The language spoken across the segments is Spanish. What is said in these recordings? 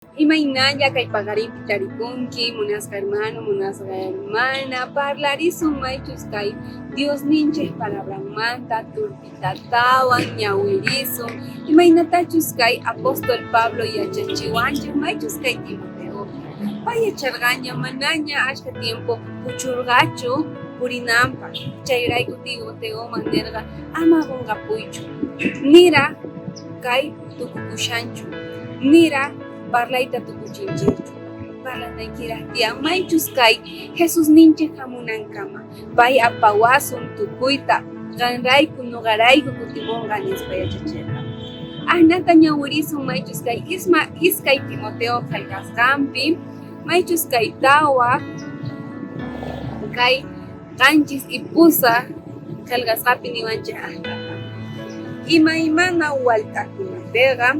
Imaynalla kay paqarinpi tarikunki, munasqa hermano, munasqa hermana, parlarisunmaychus kay Dios ninchik palabranmanta, turpitatawan, ñawirisun, imaynatachus kay apóstol Pablo yachachiwanchik, maychus kay Timoteo. Pay yacharqaña manaña ashka tiempo kuchurqachu purinanpaq, chayrayku Timoteoman nirqa ama qunqapuychu, nira kay tukukushanchu, nira parlayta tukuchinchikchu. Parlanaykiraq tiyan maychus kay Jesus ninchik hamunankama, pay apawasun tukuyta qanrayku nuqarayku kutimunqa nispa yachachirqa. Ahnata ñawirisun maychus kay iskay Timoteo qillqasqanpi, maychus kay tawa kay qanchis ipusa qillqasqapi niwanchik ahnata. Imaymana waltakunapiqa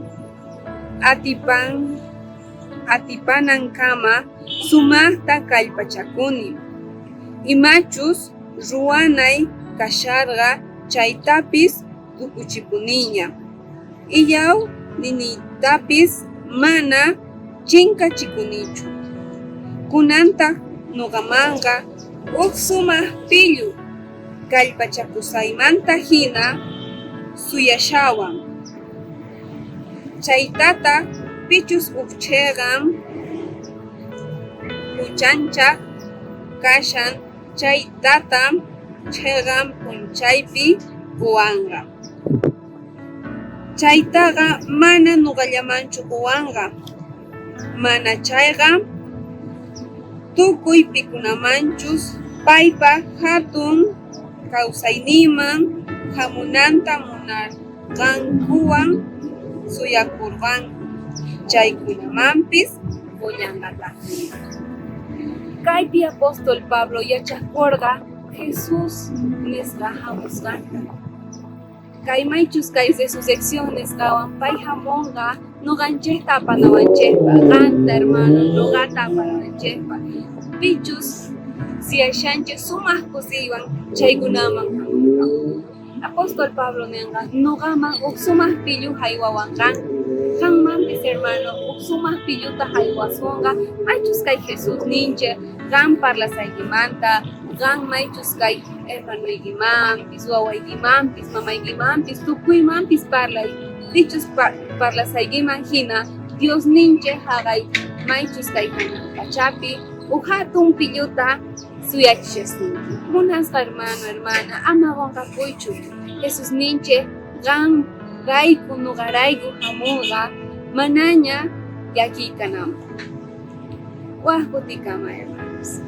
atipanankama sumaqta kallpachakuni. Imachus ruwanay kasharqa chaytapis tukuchipuniña. Illaw ninitapis mana chinkachikunichu. Kunanta nuqamanqa huk sumaq pillu kallpachakusaymanta hina suyashawan. Chaytata pichus ukchayqan huchanchaq kashan, chaytatam chayqan punchaypi quwanqa. Chaytaqa mana nuqallamanchu quwanqa, mana chayqa tukuypikunamanchus paypa hatun kawsayniman hamunanta munarqankuwan suyakurqanku, chaykunamanpis pullanqataqmi. Kaypi apóstol Pablo yachaqkurqa Jesus nisqa hamusqanta. Kay maychus kay resurrección nisqawan pay hamunqa nuqanchikta apanawanchikpa, qamta hermano nuqata apanawanchikpa. Pichus siyashanchik sumaq kusiywan chaykunaman hamunqa. Apóstol Pablo ninqa nuqaman huk sumaq pillu haywawan kan. Qanmanpis hermano huk sumaq pilluta haywasunqa maychus kay Jesus ninchik qan parlasaykimanta, qan maychus kay hermanoykimanpis, wawaykimanpis, mamaykimanpis, tukuymanpis parlay. Pichus parlasaykiman hina Dios ninchik haqay maychus kay pachapi huk hatun pilluta suyachishasninki. Munasqa hermano, hermana, ama qunqapuychu. Jesus ninchik qan rayku nuqarayku hamunqa manaña llakiykananpaq. Waq kutikama hermanos.